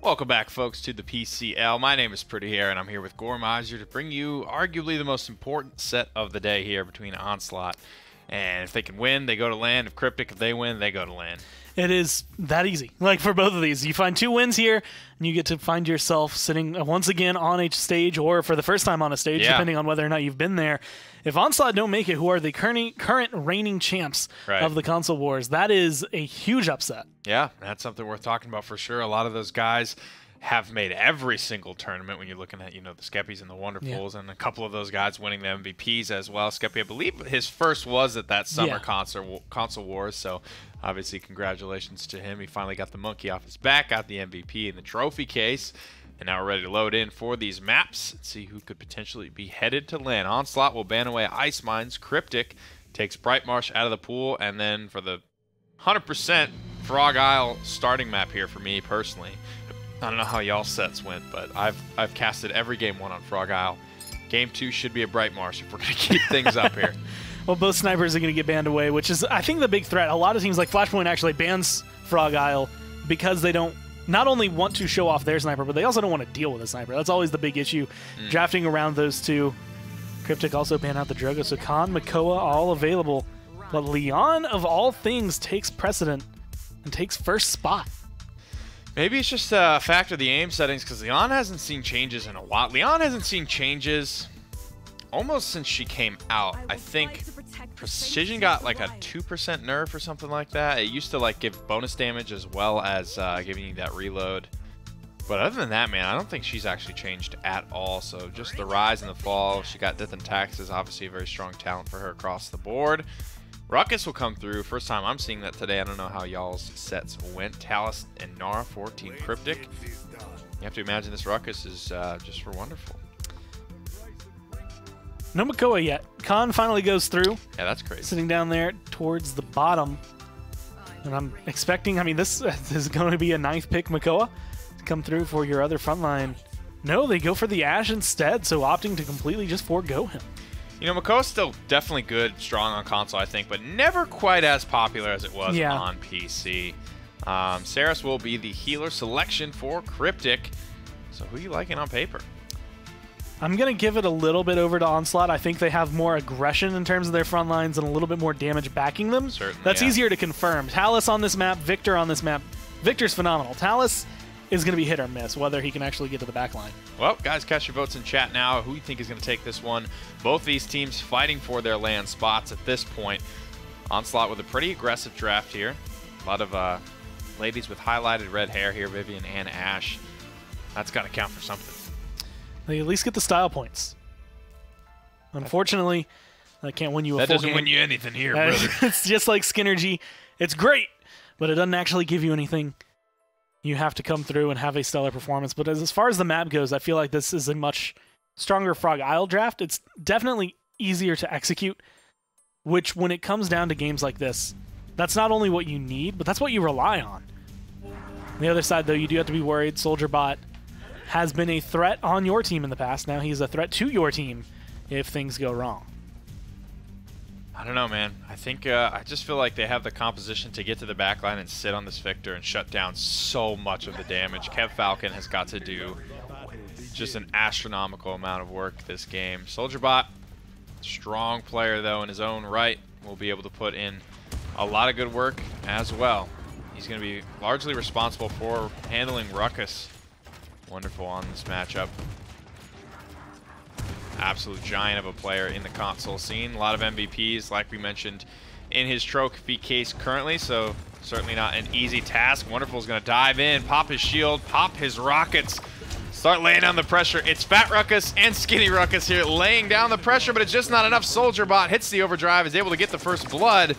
Welcome back, folks, to the PCL. My name is Pretty Hair, and I'm here with Gormizer to bring you arguably the most important set of the day here between Onslaught. And if they can win, they go to land. If Cryptik, if they win, they go to land. It is that easy. Like for both of these, you find 2 wins here, and you get to find yourself sitting once again on a stage, or for the first time on a stage, depending on whether or not you've been there. If Onslaught don't make it, who are the current reigning champs of the console wars, that is a huge upset. Yeah, that's something worth talking about for sure. A lot of those guys have made every single tournament when you're looking at, the Skeppys and the Wonderfuls, and a couple of those guys winning the MVPs as well. Skeppy, I believe his first was at that summer console wars, so obviously congratulations to him. He finally got the monkey off his back, got the MVP in the trophy case, and now we're ready to load in for these maps and see who could potentially be headed to land. Onslaught will ban away Ice Mines. Cryptik takes Bright Marsh out of the pool, and then for the 100% Frog Isle starting map here for me personally. I don't know how y'all sets went, but I've casted every game 1 on Frog Isle. Game 2 should be a Bright Marsh if we're going to keep things up here. Well, both snipers are going to get banned away, which is, I think, the big threat. A lot of teams like Flashpoint actually bans Frog Isle because they don't not only want to show off their sniper, but they also don't want to deal with a sniper. That's always the big issue, drafting around those two. Cryptik also banned out the Drogo, so Khan, Makoa, all available. But Leon, of all things, takes precedent and takes first spot. Maybe it's just a factor of the aim settings, because Leon hasn't seen changes in a while. Leon hasn't seen changes almost since she came out. I think Precision got like a 2% nerf or something like that. It used to like give bonus damage as well as giving you that reload. But other than that, man, I don't think she's actually changed at all. So just the rise and the fall. She got Death and Taxes, obviously a very strong talent for her across the board. Ruckus will come through. First time I'm seeing that today. I don't know how y'all's sets went. Talus and Nara for Team Cryptik. You have to imagine this Ruckus is just for wonderful. No Makoa yet. Khan finally goes through. Yeah, that's crazy. Sitting down there towards the bottom. And I'm expecting, I mean, this is going to be a 9th pick Makoa to come through for your other front line. No, they go for the Ashe instead, so opting to completely just forego him. Makoa's still definitely good, strong on console, I think, but never quite as popular as it was on PC. Saris will be the healer selection for Cryptik. So who are you liking on paper? I'm going to give it a little bit over to Onslaught. I think they have more aggression in terms of their front lines and a little bit more damage backing them. Certainly, that's easier to confirm. Talus on this map, Victor on this map. Victor's phenomenal. Talus is going to be hit or miss, whether he can actually get to the back line. Well, guys, cast your votes in chat now. Who do you think is going to take this one? Both these teams fighting for their land spots at this point. Onslaught with a pretty aggressive draft here. A lot of ladies with highlighted red hair here, Vivian and Ashe. That's got to count for something. They at least get the style points. Unfortunately, that can't win you a full game. That doesn't win you anything here, brother. It's just like Skinnergy. It's great, but it doesn't actually give you anything. You have to come through and have a stellar performance. But as far as the map goes, I feel like this is a much stronger Frog Isle draft. It's definitely easier to execute, which when it comes down to games like this, that's not only what you need, but that's what you rely on. On the other side, though, you do have to be worried. Soldier Bot has been a threat on your team in the past. Now he's a threat to your team if things go wrong. I don't know, man. I think I just feel like they have the composition to get to the backline and sit on this Victor and shut down so much of the damage. Kev Falcon has got to do just an astronomical amount of work this game. Soldier Bot, strong player though in his own right, will be able to put in a lot of good work as well. He's going to be largely responsible for handling Ruckus. Wonderful on this matchup. Absolute giant of a player in the console scene. A lot of MVPs, like we mentioned, in his trophy case currently, so certainly not an easy task. Wonderful's going to dive in, pop his shield, pop his rockets, start laying down the pressure. It's Fat Ruckus and Skinny Ruckus here laying down the pressure, but it's just not enough. Soldier Bot hits the overdrive, is able to get the first blood,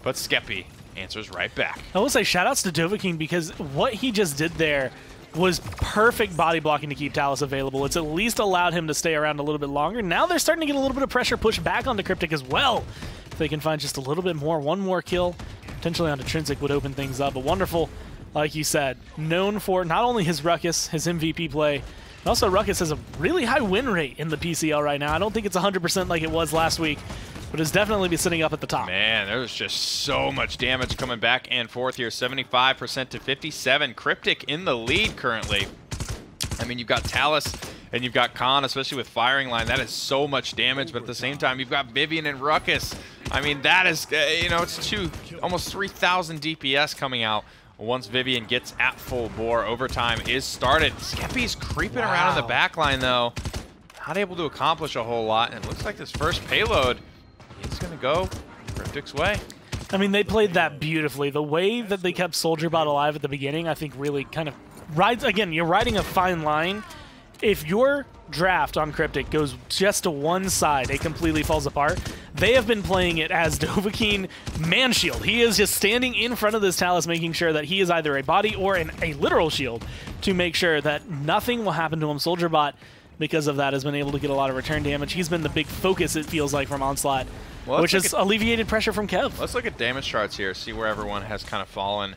but Skeppy answers right back. I will say shoutouts to Dovahkiin, because what he just did there was perfect body blocking to keep Talus available. It's at least allowed him to stay around a little bit longer. Now they're starting to get a little bit of pressure pushed back onto Cryptik as well. If they can find just a little bit more, one more kill, potentially on Intrinsic would open things up. But Wonderful, like you said, known for not only his Ruckus, his MVP play, but also Ruckus has a really high win rate in the PCL right now. I don't think it's 100% like it was last week, but is definitely be sitting up at the top. Man, there's just so much damage coming back and forth here. 75% to 57. Cryptik in the lead currently. I mean, you've got Talus and you've got Khan, especially with firing line. That is so much damage, but at the same time, you've got Vivian and Ruckus. I mean, that is, you know, it's almost 3,000 DPS coming out once Vivian gets at full bore. Overtime is started. Skeppy's creeping around in the back line, though. Not able to accomplish a whole lot, and it looks like this first payload is going to go Cryptik's way. I mean, they played that beautifully. The way that they kept SoldierBot alive at the beginning, I think really kind of rides, again, you're riding a fine line. If your draft on Cryptik goes just to one side, it completely falls apart. They have been playing it as Dovahkiin man shield. He is just standing in front of this Talus, making sure that he is either a body or a literal shield to make sure that nothing will happen to him. SoldierBot, because of that, has been able to get a lot of return damage. He's been the big focus, it feels like, from Onslaught, which has alleviated pressure from Kev. Let's look at damage charts here, see where everyone has kind of fallen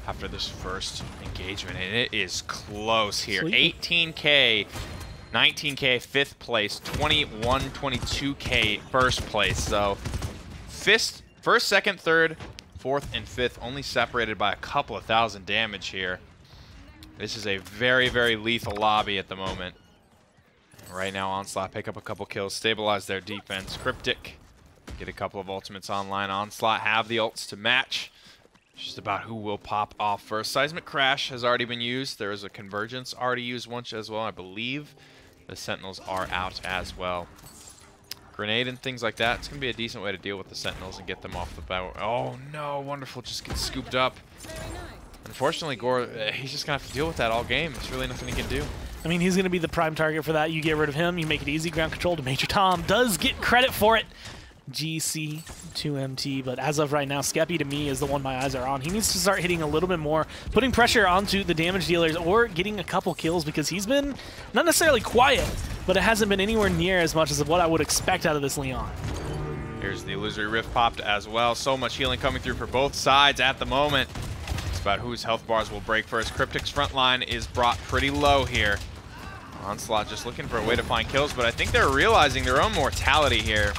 after this first engagement, and it is close here. 18K, 19K 5th place, 21, 22K 1st place. So first, second, third, fourth, and fifth only separated by a couple of thousand damage here. This is a very, very lethal lobby at the moment. Right now, Onslaught pick up a couple kills, stabilize their defense. Cryptik get a couple of ultimates online. Onslaught have the ults to match. Just about who will pop off first. Seismic Crash has already been used. There is a Convergence already used once as well. I believe the Sentinels are out as well. Grenade and things like that. It's going to be a decent way to deal with the Sentinels and get them off the bow. Oh no, Wonderful just gets scooped up. Unfortunately, Gore, he's just going to have to deal with that all game. There's really nothing he can do. I mean, he's going to be the prime target for that. You get rid of him, you make it easy. Ground control to Major Tom does get credit for it. GC to MT, but as of right now, Skeppy to me is the one my eyes are on. He needs to start hitting a little bit more, putting pressure onto the damage dealers or getting a couple kills, because he's been not necessarily quiet, but it hasn't been anywhere near as much as what I would expect out of this Leon. Here's the Illusory Rift popped as well. So much healing coming through for both sides at the moment. It's about whose health bars will break first. Cryptik's front line is brought pretty low here. Onslaught just looking for a way to find kills, but I think they're realizing their own mortality here.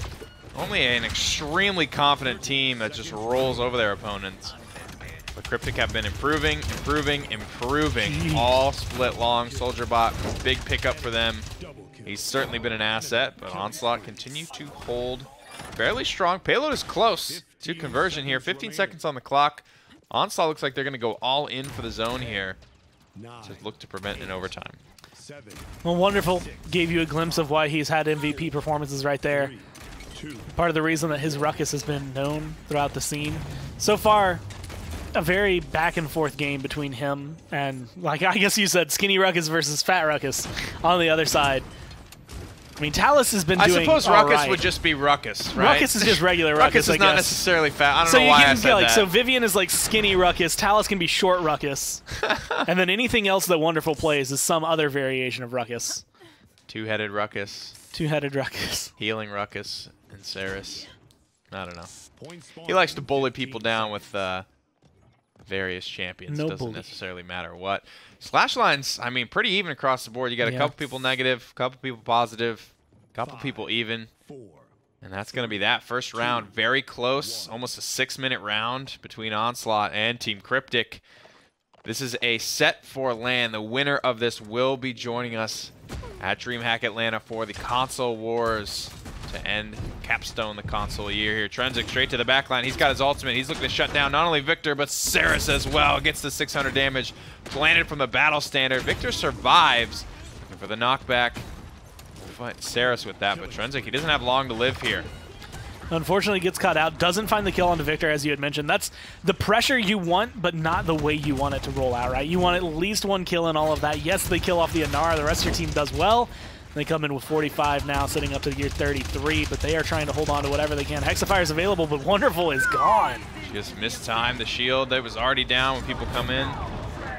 Only an extremely confident team that just rolls over their opponents. But Cryptik have been improving. Jeez. All split long. SoldierBot, big pickup for them. He's certainly been an asset, but Onslaught continue to hold fairly strong. Payload is close to conversion here. 15 seconds on the clock. Onslaught looks like they're going to go all in for the zone here to look to prevent an overtime. Well, Wonderful gave you a glimpse of why he's had MVP performances right there. Part of the reason that his Ruckus has been known throughout the scene. So far, a very back and forth game between him and, like I guess you said, Skinny Ruckus versus Fat Ruckus on the other side. I mean, Talus has been doing I suppose Ruckus would just be Ruckus, right? Ruckus is just regular Ruckus, Ruckus is not necessarily fat. I don't know why I said that. So Vivian is like Skinny Ruckus, Talus can be Short Ruckus, and then anything else that Wonderful plays is some other variation of Ruckus. Two-headed Ruckus. Two-headed Ruckus. Healing Ruckus. And Saris. I don't know. He likes to bully people down with various champions. Doesn't necessarily matter what. Slash lines, I mean, pretty even across the board. You got a couple people negative, couple people positive, couple people even. And that's going to be that first round. Very close. Almost a 6-minute round between Onslaught and Team Cryptik. This is a set for LAN. The winner of this will be joining us at DreamHack Atlanta for the Console Wars to end, capstone the console year here. Trenzik straight to the backline. He's got his ultimate. He's looking to shut down not only Victor, but Saris as well. Gets the 600 damage planted from the battle standard. Victor survives. Looking for the knockback. We'll fight Saris with that, but Trenzik, he doesn't have long to live here. Unfortunately, gets caught out. Doesn't find the kill onto Victor, as you had mentioned. That's the pressure you want, but not the way you want it to roll out, right? You want at least one kill and all of that. Yes, they kill off the Inara. The rest of your team does well. They come in with 45 now, sitting up to year 33, but they are trying to hold on to whatever they can. Hexafire is available, but Wonderful is gone. Just mistimed the shield that was already down when people come in.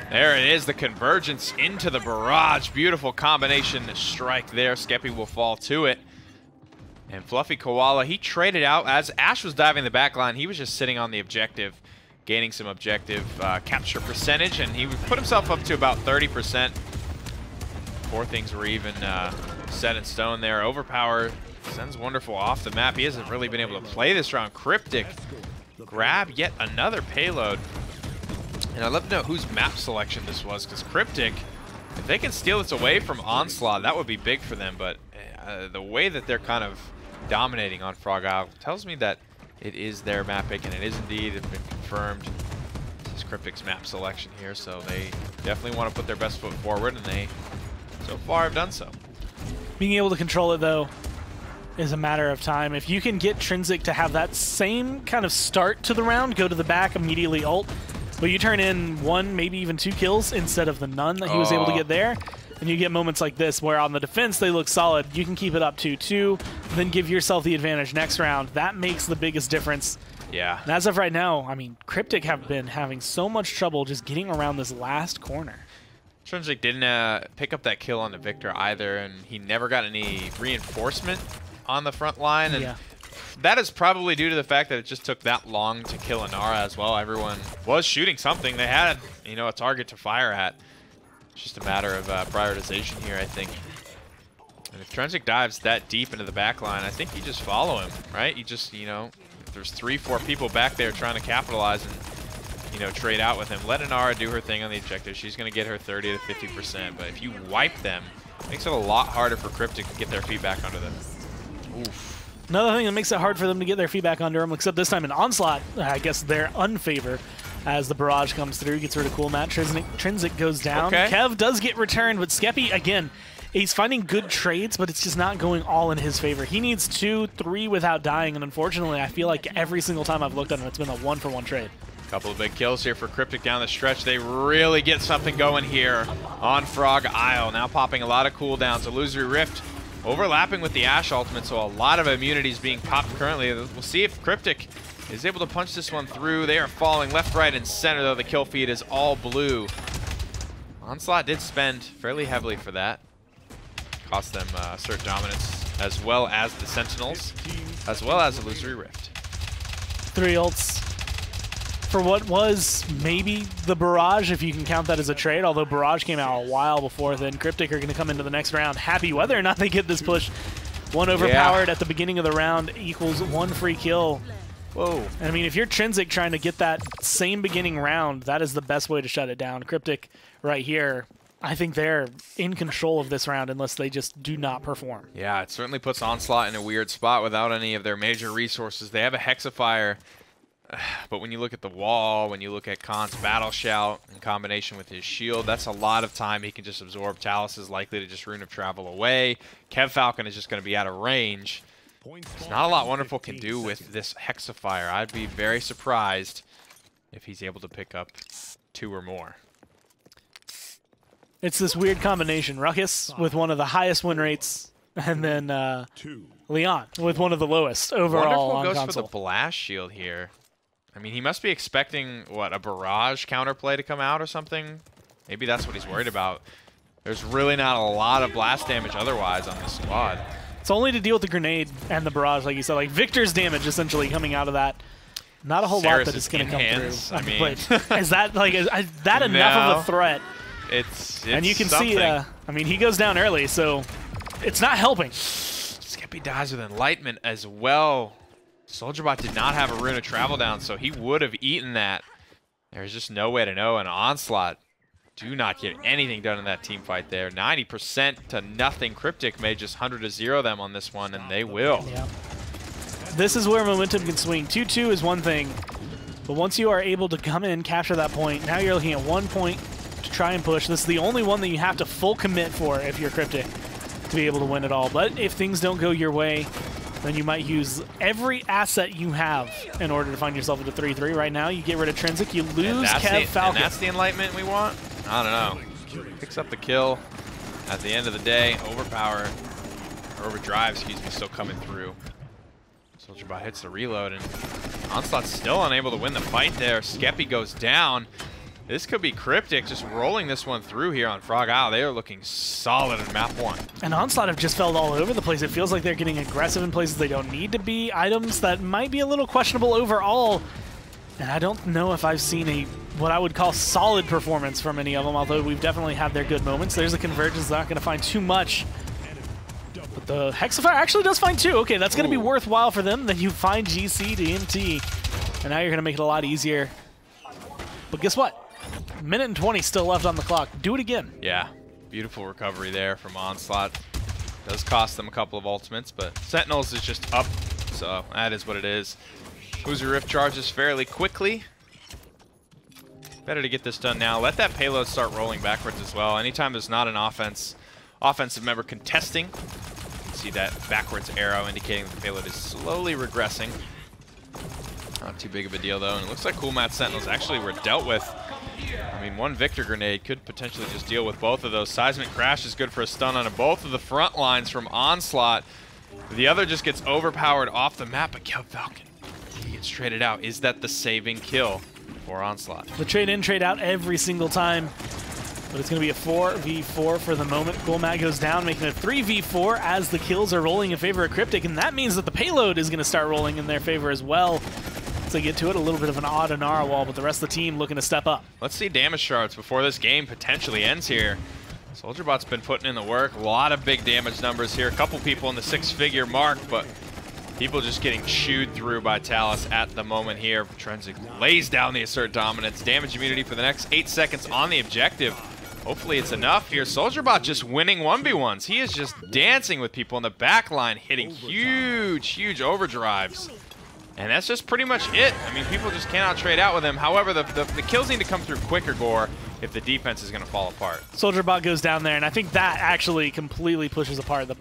There it is, the convergence into the barrage. Beautiful combination strike there. Skeppy will fall to it. And Fluffy Koala, he traded out. As Ash was diving the back line, he was just sitting on the objective, gaining some objective capture percentage, and he put himself up to about 30%. Before things were even set in stone there. Overpower Sends Wonderful off the map. He hasn't really been able to play this round. Cryptik grab yet another payload. And I'd love to know whose map selection this was, because Cryptik, if they can steal this away from Onslaught, that would be big for them. But the way that they're kind of dominating on Frog Isle tells me that it is their map pick, and it is indeed been confirmed. This is Cryptik's map selection here, so they definitely want to put their best foot forward, and they so far have done so. Being able to control it, though, is a matter of time. If you can get Trinsic to have that same kind of start to the round, go to the back, immediately ult, but you turn in 1, maybe even 2 kills instead of the none that he was able to get there, and you get moments like this where on the defense they look solid. You can keep it up 2-2, then give yourself the advantage next round. That makes the biggest difference. Yeah. And as of right now, I mean, Cryptik have been having so much trouble just getting around this last corner. Trinsic didn't pick up that kill on the Victor either, and he never got any reinforcement on the front line, and that is probably due to the fact that it just took that long to kill Inara as well. Everyone was shooting something. They had, you know, a target to fire at. It's just a matter of prioritization here, I think. And if Trinsic dives that deep into the back line, I think you just follow him, right? You just, you know, if there's 3-4 people back there trying to capitalize and, you know, trade out with him. Let Inara do her thing on the objective. She's going to get her 30 to 50%. But if you wipe them, it makes it a lot harder for Cryptik to get their feet back under them. Oof. Another thing that makes it hard for them to get their feet back under them, except this time in Onslaught, I guess their unfavor, as the barrage comes through, gets rid of Cool Matt. Trinsic goes down. Okay. Kev does get returned, but Skeppy, again, he's finding good trades, but it's just not going all in his favor. He needs 2, 3 without dying, and unfortunately, I feel like every single time I've looked at him, it's been a 1-for-1 trade. Couple of big kills here for Cryptik down the stretch. They really get something going here on Frog Isle. Now popping a lot of cooldowns. Illusory Rift overlapping with the Ashe ultimate, so a lot of immunities being popped currently. We'll see if Cryptik is able to punch this one through. They are falling left, right, and center, though. The kill feed is all blue. Onslaught did spend fairly heavily for that. Cost them Assert Dominance, as well as the Sentinels, as well as Illusory Rift. 3 ults for what was maybe the Barrage, if you can count that as a trade, although Barrage came out a while before then. Cryptik are going to come into the next round happy whether or not they get this push. 1 overpowered at the beginning of the round equals 1 free kill. Whoa. I mean, if you're Trinsic trying to get that same beginning round, that is the best way to shut it down. Cryptik right here, I think they're in control of this round unless they just do not perform. Yeah, it certainly puts Onslaught in a weird spot without any of their major resources. They have a Hexafire, but when you look at the wall, when you look at Khan's Battle Shout in combination with his shield, that's a lot of time he can just absorb. Talus is likely to just Rune of Travel away. Kev Falcon is just going to be out of range. There's not a lot Wonderful can do with this Hexafire. I'd be very surprised if he's able to pick up 2 or more. It's this weird combination. Ruckus with one of the highest win rates, and then Leon with one of the lowest overall on Wonderful goes console. for the Blast Shield here. I mean, he must be expecting, what, a Barrage counterplay to come out or something? Maybe that's what he's worried about. There's really not a lot of blast damage otherwise on this squad. It's only to deal with the grenade and the Barrage, like you said. Like Victor's damage, essentially, coming out of that. Not a whole lot that is going to come through. I mean, but is that, like, is that enough of a threat? It's and you can something. see, I mean, he goes down early, so it's not helping. Skeppy dies with Enlightenment as well. SoldierBot did not have a Rune of Travel down, so he would have eaten that. There's just no way to know. And Onslaught do not get anything done in that team fight there. 90% to nothing. Cryptik may just 100-0 them on this one, and they will. Yeah. This is where momentum can swing. 2-2 is one thing, but once you are able to come in, capture that point, now you're looking at 1 point to try and push. This is the only one that you have to full commit for if you're Cryptik to be able to win it all. But if things don't go your way, then you might use every asset you have in order to find yourself into 3-3. Right now, you get rid of Trinsic, you lose Kev Falcon. And that's the Enlightenment we want? I don't know. Picks up the kill at the end of the day. Overdrive, excuse me, still coming through. SoldierBot hits the reload, and Onslaught's still unable to win the fight there. Skeppy goes down. This could be Cryptik just rolling this one through here on Frog Isle. They are looking solid in map 1. And Onslaught have just fell all over the place. It feels like they're getting aggressive in places they don't need to be. Items that might be a little questionable overall. And I don't know if I've seen what I would call solid performance from any of them, although we've definitely had their good moments. There's a Convergence, not going to find too much. But the Hexafire actually does find 2. Okay, that's going to be worthwhile for them. Then you find GC to MT. And now you're going to make it a lot easier. But guess what? Minute and 20 still left on the clock. Do it again. Yeah, beautiful recovery there from Onslaught. Does cost them a couple of ultimates, but Sentinels is just up, so that is what it is. Uzi Rift charges fairly quickly. Better to get this done now. Let that payload start rolling backwards as well. Anytime there's not an offensive member contesting, you can see that backwards arrow indicating that the payload is slowly regressing. Not too big of a deal though, and it looks like Cool Mat Sentinels actually were dealt with. I mean, one Victor grenade could potentially just deal with both of those. Seismic Crash is good for a stun on both of the front lines from Onslaught. The other just gets overpowered off the map, but Falcon, he gets traded out. Is that the saving kill for Onslaught? The trade in, trade out every single time, but it's going to be a 4v4 for the moment. Cool Mat goes down, making it a 3v4 as the kills are rolling in favor of Cryptik, and that means that the payload is going to start rolling in their favor as well. They get to it, a little bit of an odd Inara wall, but the rest of the team looking to step up. Let's see damage charts before this game potentially ends here. SoldierBot's been putting in the work. A lot of big damage numbers here. A couple people in the 6-figure mark, but people just getting chewed through by Talus at the moment here. Trinzik lays down the assert dominance. Damage immunity for the next 8 seconds on the objective. Hopefully it's enough here. SoldierBot just winning 1v1s. He is just dancing with people in the back line, hitting huge overdrives. And that's just pretty much it. I mean, people just cannot trade out with him. However, the kills need to come through quicker, Gore, if the defense is going to fall apart. SoldierBot goes down there, and I think that actually completely pushes apart the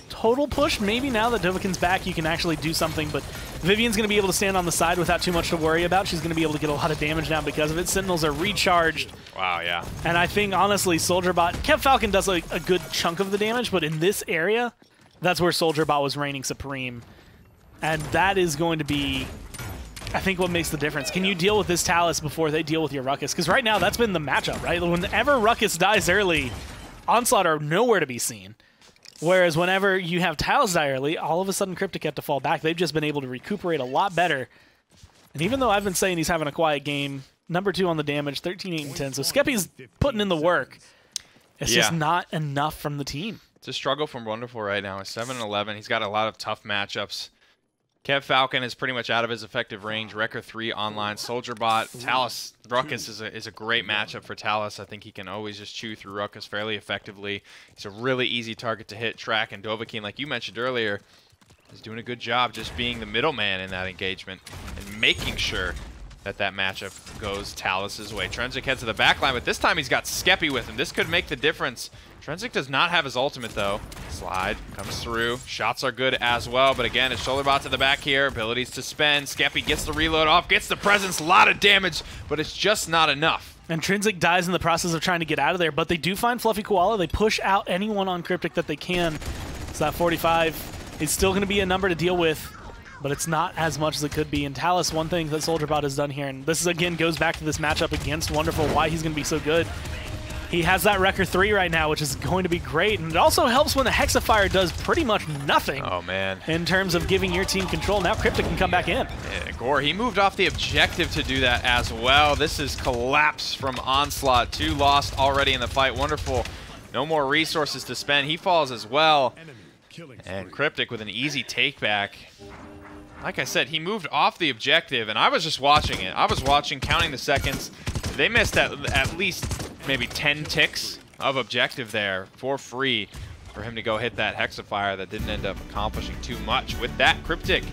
total push. Maybe now that Dovahkiin's back, you can actually do something, but Vivian's going to be able to stand on the side without too much to worry about. She's going to be able to get a lot of damage now because of it. Sentinels are recharged. Wow, yeah. And I think, honestly, SoldierBot, Falcon does a good chunk of the damage, but in this area, that's where SoldierBot was reigning supreme. And that is going to be, I think, what makes the difference. Can you deal with this Talus before they deal with your Ruckus? Because right now, that's been the matchup, right? Whenever Ruckus dies early, Onslaught are nowhere to be seen. Whereas whenever you have Talus die early, all of a sudden Cryptik have to fall back. They've just been able to recuperate a lot better. And even though I've been saying he's having a quiet game, #2 on the damage, 13, 8, and 10. So Skeppy's putting in the work. It's just not enough from the team. It's a struggle from Wonderful right now. He's 7-11. He's got a lot of tough matchups. Falcon is pretty much out of his effective range. Wrecker 3 online. SoldierBot. Talus. Ruckus is a great matchup for Talus. I think he can always just chew through Ruckus fairly effectively. He's a really easy target to hit. Track and Dovahkiin, like you mentioned earlier, is doing a good job just being the middleman in that engagement and making sure that matchup goes Talus's way. Trinzik heads to the back line, but this time he's got Skeppy with him. This could make the difference. Trinzik does not have his ultimate, though. Slide comes through. Shots are good as well, but again, it's SoldierBot to the back here. Abilities to spend. Skeppy gets the reload off, gets the presence. A lot of damage, but it's just not enough. And Trinzik dies in the process of trying to get out of there, but they do find Fluffy Koala. They push out anyone on Cryptik that they can. So that 45 is still going to be a number to deal with, but it's not as much as it could be. And Talus, one thing that SoldierBot has done here, and this is, again, goes back to this matchup against Wonderful, why he's going to be so good. He has that Wrecker 3 right now, which is going to be great. And it also helps when the Hexafire does pretty much nothing. Oh, man. In terms of giving your team control. Now Cryptik can come back in. Yeah, Gore, he moved off the objective to do that as well. This is collapse from Onslaught. 2 lost already in the fight. Wonderful. No more resources to spend. He falls as well. And Cryptik with an easy take back. Like I said, he moved off the objective, and I was just watching it. I was watching, counting the seconds. They missed at least maybe 10 ticks of objective there for free for him to go hit that Hexafire that didn't end up accomplishing too much. With that, Cryptik,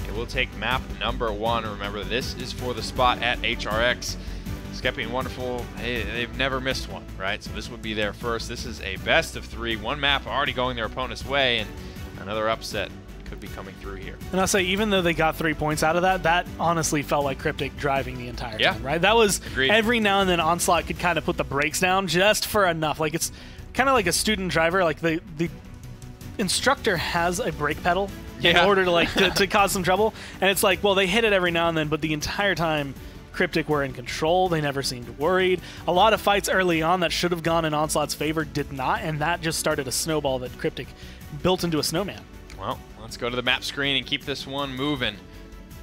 it will take map #1. Remember, this is for the spot at HRX. Skeppy and Wonderful, they've never missed one, right? So this would be their first. This is a best of 3. One map already going their opponent's way, and another upset could be coming through here. And I'll say, even though they got 3 points out of that, that honestly felt like Cryptik driving the entire time, right? That was, every now and then Onslaught could kind of put the brakes down just for enough. Like, it's kind of like a student driver. Like, the instructor has a brake pedal in order to, like, to cause some trouble. And it's like, well, they hit it every now and then, but the entire time Cryptik were in control. They never seemed worried. A lot of fights early on that should have gone in Onslaught's favor did not, and that just started a snowball that Cryptik built into a snowman. Well, let's go to the map screen and keep this one moving.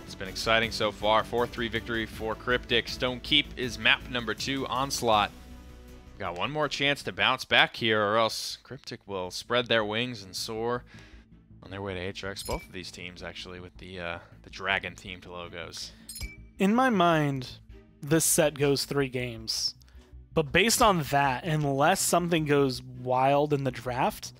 It's been exciting so far. 4-3 victory for Cryptik. Stone Keep is map #2, Onslaught. Got one more chance to bounce back here, or else Cryptik will spread their wings and soar on their way to HRX. Both of these teams, actually, with the dragon-themed logos. In my mind, this set goes 3 games. But based on that, unless something goes wild in the draft,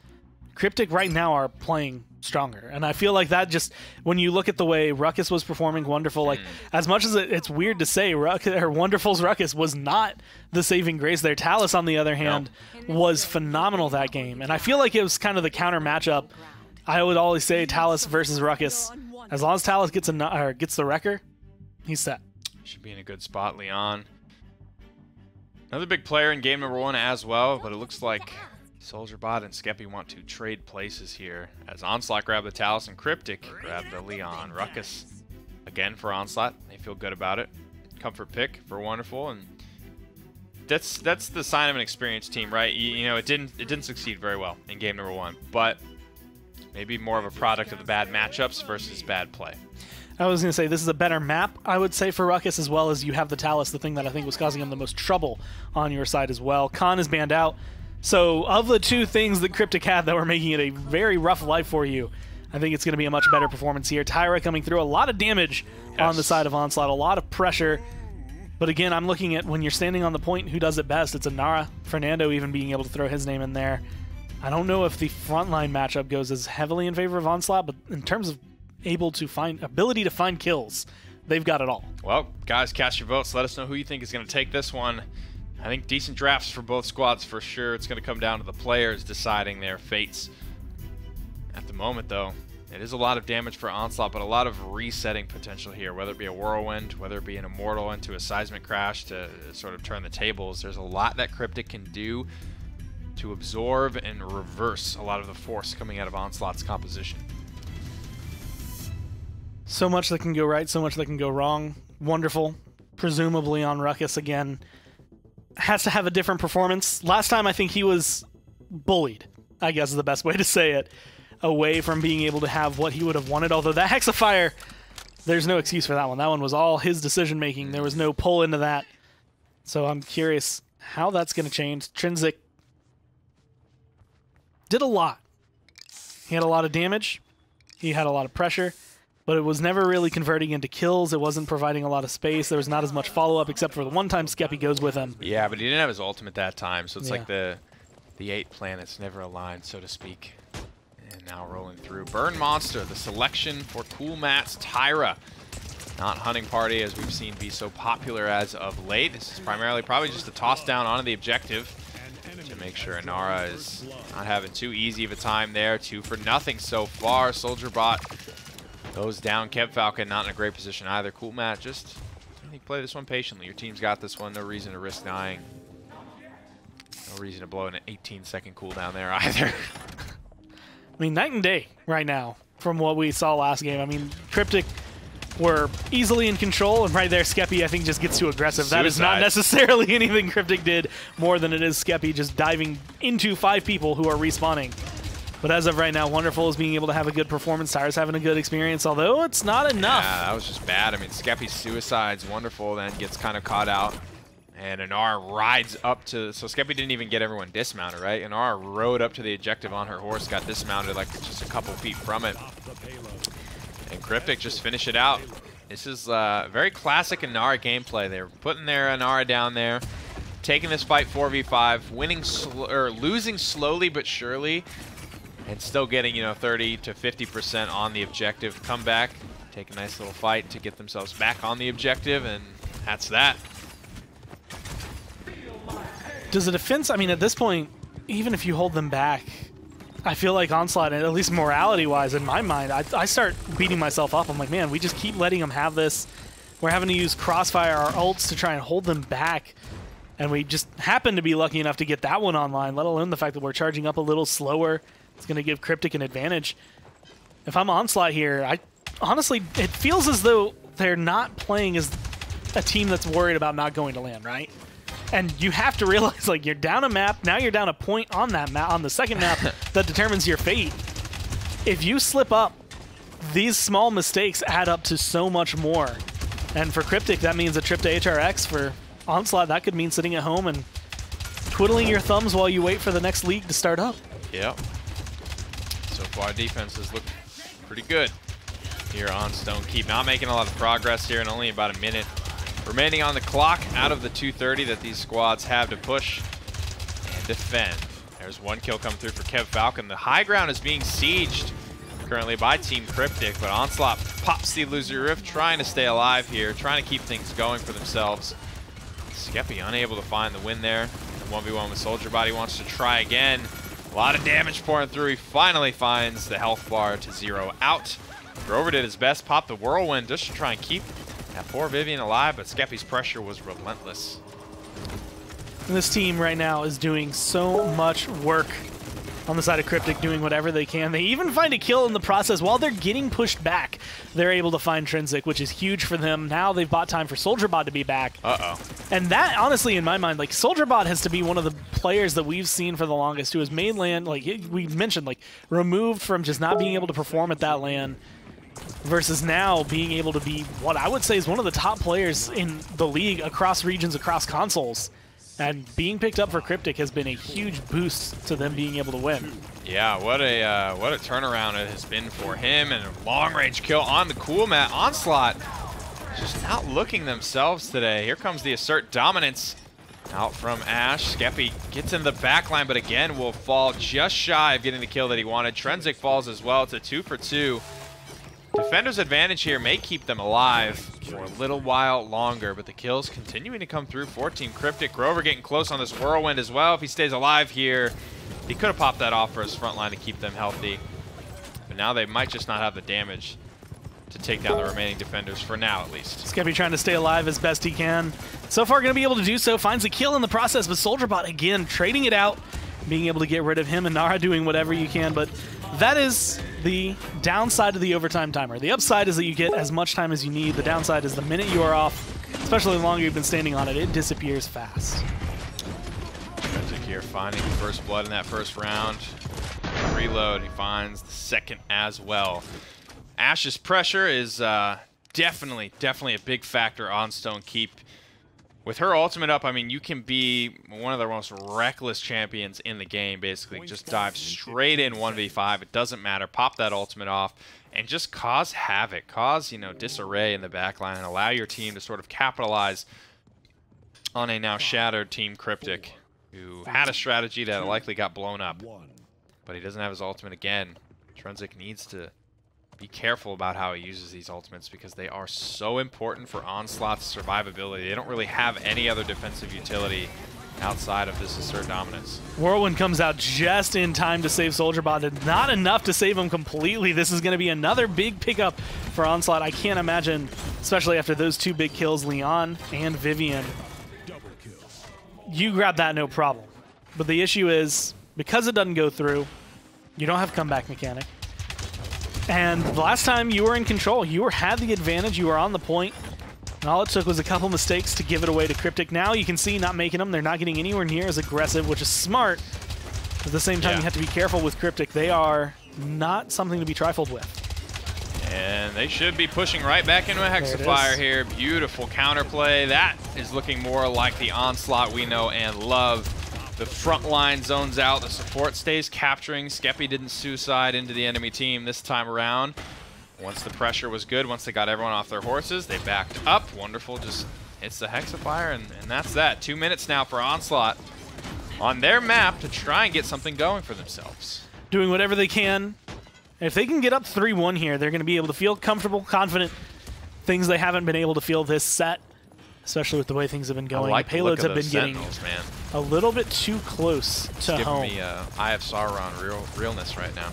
Cryptik right now are playing stronger. And I feel like that just, when you look at the way Ruckus was performing, Wonderful, like, as much as it's weird to say, Wonderful's Ruckus was not the saving grace there. Talus, on the other hand, was phenomenal that game. And I feel like it was kind of the counter matchup. I would always say Talus versus Ruckus. As long as Talus gets the Wrecker, he's set. Should be in a good spot, Leon. Another big player in game number 1 as well, but it looks like SoldierBot and Skeppy want to trade places here, as Onslaught grab the Talus and Cryptik grab the Leon. Ruckus again for Onslaught. They feel good about it. Comfort pick for Wonderful, and that's the sign of an experienced team, right? You know, it didn't succeed very well in game number 1, but maybe more of a product of the bad matchups versus bad play. I was going to say, this is a better map, I would say, for Ruckus, as well as you have the Talus, the thing that I think was causing him the most trouble on your side as well. Khan is banned out. So, of the 2 things that Cryptik had that were making it a very rough life for you, I think it's going to be a much better performance here. Tyra coming through, a lot of damage on the side of Onslaught, a lot of pressure. But again, I'm looking at when you're standing on the point, who does it best? It's Inara. Fernando even being able to throw his name in there. I don't know if the frontline matchup goes as heavily in favor of Onslaught, but in terms of ability to find kills, they've got it all. Well, guys, cast your votes. Let us know who you think is going to take this one. I think decent drafts for both squads for sure. It's going to come down to the players deciding their fates. At the moment, though, it is a lot of damage for Onslaught, but a lot of resetting potential here, whether it be a Whirlwind, whether it be an Immortal into a Seismic Crash to sort of turn the tables. There's a lot that Cryptik can do to absorb and reverse a lot of the force coming out of Onslaught's composition. So much that can go right, so much that can go wrong. Wonderful, presumably on Ruckus again, has to have a different performance. Last time I think he was bullied, I guess is the best way to say it, away from being able to have what he would have wanted. Although that Hexafire, there's no excuse for that one. That one was all his decision-making. There was no pull into that. So I'm curious how that's going to change. Trinsic did a lot. He had a lot of damage. He had a lot of pressure. But it was never really converting into kills. It wasn't providing a lot of space. There was not as much follow-up, except for the one time Skeppy goes with him. Yeah, but he didn't have his ultimate that time, so it's like the 8 planets never aligned, so to speak. And now rolling through. Burn Monster, the selection for Cool Matt's Tyra. Not Hunting Party, as we've seen be so popular as of late. This is primarily probably just a toss down onto the objective to make sure Inara is not having too easy of a time there. 2 for nothing so far. SoldierBot goes down. Kev Falcon not in a great position either. Cool Matt, just I think play this one patiently. Your team's got this one. No reason to risk dying. No reason to blow an 18-second cooldown there either. I mean, night and day right now from what we saw last game. I mean, Cryptik were easily in control, and right there, Skeppy, I think, just gets too aggressive. Suicide. That is not necessarily anything Cryptik did more than it is Skeppy just diving into 5 people who are respawning. But as of right now, Wonderful is being able to have a good performance. Tyra's having a good experience, although it's not enough. Yeah, that was just bad. I mean, Skeppy's suicides Wonderful, then gets kind of caught out. And Inara rides up to... So Skeppy didn't even get everyone dismounted, right? Inara rode up to the objective on her horse, got dismounted like just a couple feet from it. And Cryptik just finished it out. This is very classic Inara gameplay. They're putting their Inara down there, taking this fight 4v5, winning or losing slowly but surely, and still getting, you know, 30 to 50% on the objective. Come back, take a nice little fight to get themselves back on the objective, and that's that. Does the defense, I mean, at this point, even if you hold them back, I feel like Onslaught, at least morality-wise, in my mind, I start beating myself up. I'm like, man, we just keep letting them have this. We're having to use Crossfire, our ults, to try and hold them back. And we just happen to be lucky enough to get that one online, let alone the fact that we're charging up a little slower. It's going to give Cryptik an advantage. If I'm Onslaught here, honestly, it feels as though they're not playing as a team that's worried about not going to land, right? And you have to realize, like, you're down a map, now you're down a point on that map, on the second map that determines your fate. If you slip up, these small mistakes add up to so much more. And for Cryptik, that means a trip to HRX. For Onslaught, that could mean sitting at home and twiddling your thumbs while you wait for the next league to start up. Yep. So far, defenses look pretty good here on Stone Keep. Not making a lot of progress here, and only about a minute remaining on the clock out of the 230 that these squads have to push and defend. There's one kill come through for Kev Falcon. The high ground is being sieged currently by Team Cryptik, but Onslaught pops the illusory rift, trying to stay alive here, trying to keep things going for themselves. Skeppy unable to find the win there. 1v1 with Soldier Bot. He wants to try again. A lot of damage pouring through. He finally finds the health bar to 0 out. Grover did his best, popped the whirlwind just to try and keep that poor Vivian alive, but Skeppy's pressure was relentless. And this team right now is doing so much work on the side of Cryptik, doing whatever they can. They even find a kill in the process. While they're getting pushed back, they're able to find Trinsic, which is huge for them. Now they've bought time for Soldier Bot to be back. Uh-oh. And that, honestly, in my mind, like, Soldier Bot has to be one of the players that we've seen for the longest who has made LAN, like we mentioned, like, removed from just not being able to perform at that LAN, versus now being able to be what I would say is one of the top players in the league across regions, across consoles. And being picked up for Cryptik has been a huge boost to them being able to win. Yeah, what a turnaround it has been for him, and a long-range kill on the cool mat. Onslaught just not looking themselves today. Here comes the assert dominance out from Ash. Skeppy gets in the back line, but again will fall just shy of getting the kill that he wanted. Trinsic falls as well. It's a 2 for 2. Defender's advantage here may keep them alive for a little while longer, but the kills continuing to come through for Team Cryptik. Grover getting close on this whirlwind as well. If he stays alive here, he could have popped that off for his front line to keep them healthy. But now they might just not have the damage to take down the remaining defenders, for now at least. Skeppy trying to stay alive as best he can. So far going to be able to do so. Finds a kill in the process, but Soldier Bot again trading it out, being able to get rid of him, and Nara doing whatever you can. But that is the downside of the overtime timer. The upside is that you get as much time as you need. The downside is the minute you are off, especially the longer you've been standing on it, it disappears fast. Cryptik here finding the first blood in that first round. Reload, he finds the second as well. Ash's pressure is definitely a big factor on Stone Keep. With her ultimate up, I mean, you can be one of the most reckless champions in the game, basically. Just dive straight in 1v5. It doesn't matter. Pop that ultimate off and just cause havoc. Cause, disarray in the backline and allow your team to sort of capitalize on a now shattered Team Cryptik, who had a strategy that likely got blown up. But he doesn't have his ultimate again. Trinsic needs to be careful about how he uses these ultimates because they are so important for Onslaught's survivability. They don't really have any other defensive utility outside of this assert dominance. Whirlwind comes out just in time to save Soldier Bot, and not enough to save him completely. This is going to be another big pickup for Onslaught. I can't imagine, especially after those 2 big kills, Leon and Vivian. You grab that, no problem. But the issue is, because it doesn't go through, you don't have comeback mechanic. And the last time you were in control, you had the advantage, you were on the point, and all it took was a couple mistakes to give it away to Cryptik. Now you can see not making them, they're not getting anywhere near as aggressive, which is smart. At the same time, you have to be careful with Cryptik. They are not something to be trifled with. And they should be pushing right back into a Hexafire here. Beautiful counterplay. That is looking more like the Onslaught we know and love. The front line zones out, the support stays capturing. Skeppy didn't suicide into the enemy team this time around. Once the pressure was good, once they got everyone off their horses, they backed up. Wonderful, just hits the Hexafire, and that's that. 2 minutes now for Onslaught on their map to try and get something going for themselves. Doing whatever they can. If they can get up 3-1 here, they're going to be able to feel comfortable, confident, things they haven't been able to feel this set. Especially with the way things have been going. Like the payloads have been getting man. a little bit too close to home. Giving me Eye of Sauron realness right now.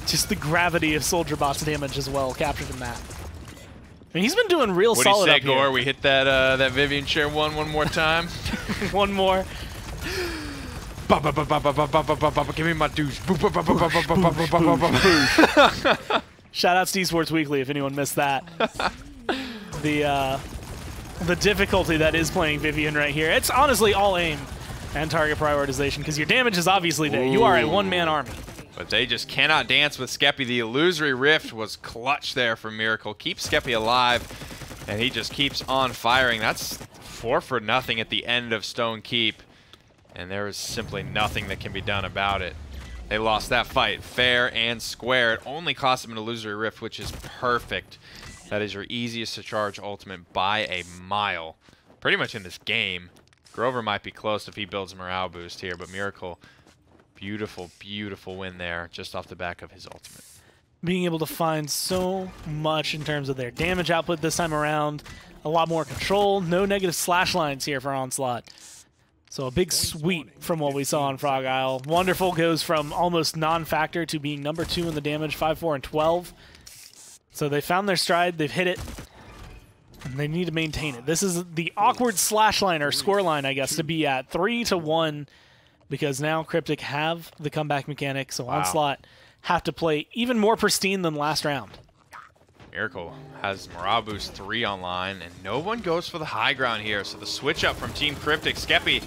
Just the gravity of Soldier Bot's damage as well captured in that. I mean, he's been doing real solid What do you say, up here. Gore? We hit that Vivian share one more time. One more. Give me my douche. Shout out to Esports Weekly if anyone missed that. The difficulty that is playing Vivian right here. It's honestly all aim and target prioritization because your damage is obviously there. You are a one-man army. But they just cannot dance with Skeppy. The illusory rift was clutch there for Miracle. Keeps Skeppy alive, and he just keeps on firing. That's 4 for nothing at the end of Stone Keep, and there is simply nothing that can be done about it. They lost that fight fair and square. It only cost them an illusory rift, which is perfect. That is your easiest to charge ultimate by a mile, pretty much in this game. Grover might be close if he builds a morale boost here, but Miracle, beautiful, beautiful win there just off the back of his ultimate. Being able to find so much in terms of their damage output this time around, a lot more control, no negative slash lines here for Onslaught. So a big sweep from what we saw on Frog Isle. Wonderful goes from almost non-factor to being number 2 in the damage, 5, 4, and 12. So they found their stride, they've hit it, and they need to maintain it. This is the awkward slash line, or score line, I guess, to be at 3-1, because now Cryptik have the comeback mechanic, so Onslaught have to play even more pristine than last round. Miracle has Morale Boost 3 online, and no one goes for the high ground here, so the switch up from Team Cryptik. Skeppy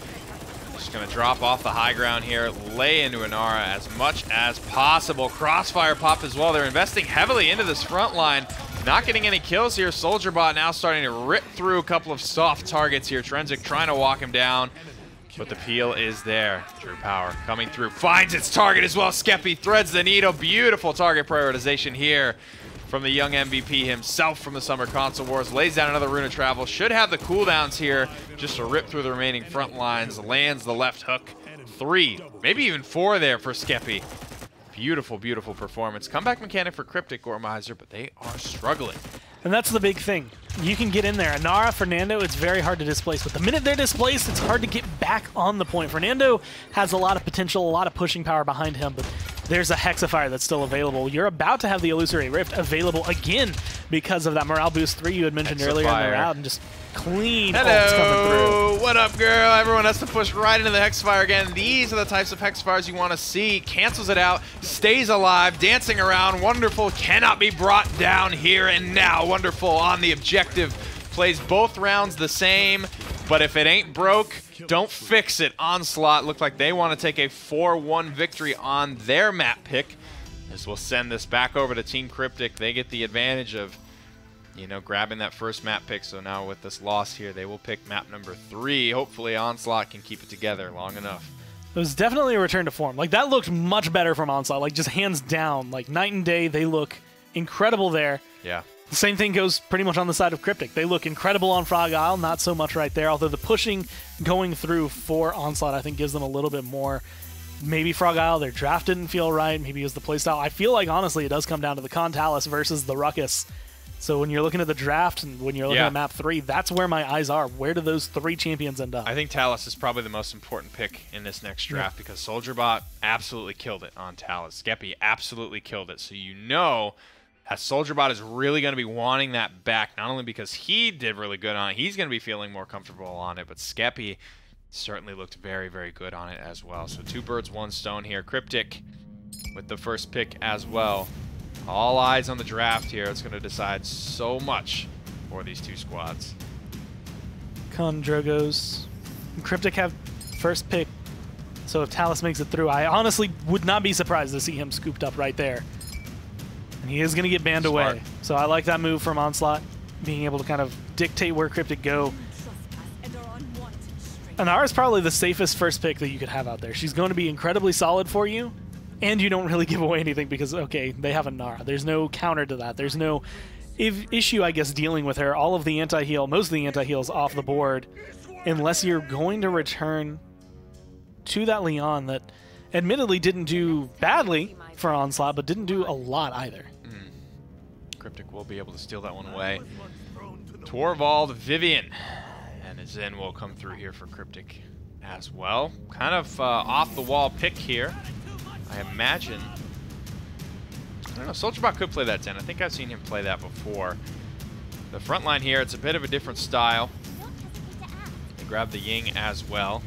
just going to drop off the high ground here, lay into Inara as much as possible. Crossfire pop as well. They're investing heavily into this front line. Not getting any kills here. Soldier Bot now starting to rip through a couple of soft targets here. Trenzik trying to walk him down, but the peel is there. True Power coming through, finds its target as well. Skeppy threads the needle. Beautiful target prioritization here from the young MVP himself from the Summer Console Wars. Lays down another Rune of Travel. Should have the cooldowns here just to rip through the remaining front lines. Lands the left hook. 3, maybe even 4 there for Skeppy. Beautiful, beautiful performance. Comeback mechanic for Cryptik, Gormizer, but they are struggling. And that's the big thing. You can get in there. Inara, Fernando, it's very hard to displace. But the minute they're displaced, it's hard to get back on the point. Fernando has a lot of potential, a lot of pushing power behind him, but there's a Hexafire that's still available. You're about to have the Illusory Rift available again because of that Morale Boost 3 you had mentioned earlier in the round, and just clean ults coming through. What up, girl? Everyone has to push right into the Hexafire again. These are the types of Hexafires you want to see. Cancels it out, stays alive, dancing around. Wonderful, cannot be brought down here and now. Wonderful on the objective. Plays both rounds the same, but if it ain't broke, don't fix it. Onslaught look like they want to take a 4-1 victory on their map pick. This will send this back over to Team Cryptik. They get the advantage of, you know, grabbing that first map pick. So now with this loss here, they will pick map number 3. Hopefully Onslaught can keep it together long enough. It was definitely a return to form. Like, that looked much better from Onslaught. Like, just hands down. Like, night and day, they look incredible there. Yeah. The same thing goes pretty much on the side of Cryptik. They look incredible on Frog Isle, not so much right there, although the pushing going through for Onslaught, I think, gives them a little bit more. Maybe Frog Isle, their draft didn't feel right, maybe it was the playstyle. I feel like, honestly, it does come down to the Con Talus versus the Ruckus. So when you're looking at the draft and when you're looking at map 3, that's where my eyes are. Where do those 3 champions end up? I think Talus is probably the most important pick in this next draft because Soldier Bot absolutely killed it on Talus. Skeppy absolutely killed it. So you know that Soldier Bot is really going to be wanting that back, not only because he did really good on it, he's going to be feeling more comfortable on it, but Skeppy certainly looked very, very good on it as well. So 2 birds, 1 stone here. Cryptik with the first pick as well. All eyes on the draft here. It's going to decide so much for these 2 squads. Con Drogos. Cryptik have first pick, so if Talus makes it through, I honestly would not be surprised to see him scooped up right there. And he is going to get banned away. So I like that move from Onslaught, being able to kind of dictate where Cryptik go. Inara is probably the safest first pick that you could have out there. She's going to be incredibly solid for you, and you don't really give away anything because, okay, they have Inara. There's no counter to that. There's no issue, I guess, dealing with her. All of the anti-heal, most of the anti-heals off the board, unless you're going to return to that Leon that admittedly didn't do badly for Onslaught, but didn't do a lot either. Cryptik will be able to steal that one away. Torvald Vivian. And his Zen will come through here for Cryptik as well. Kind of off-the-wall pick here. I imagine... I don't know, Soldier Bot could play that Zen. I think I've seen him play that before. The front line here, it's a bit of a different style. They grab the Ying as well.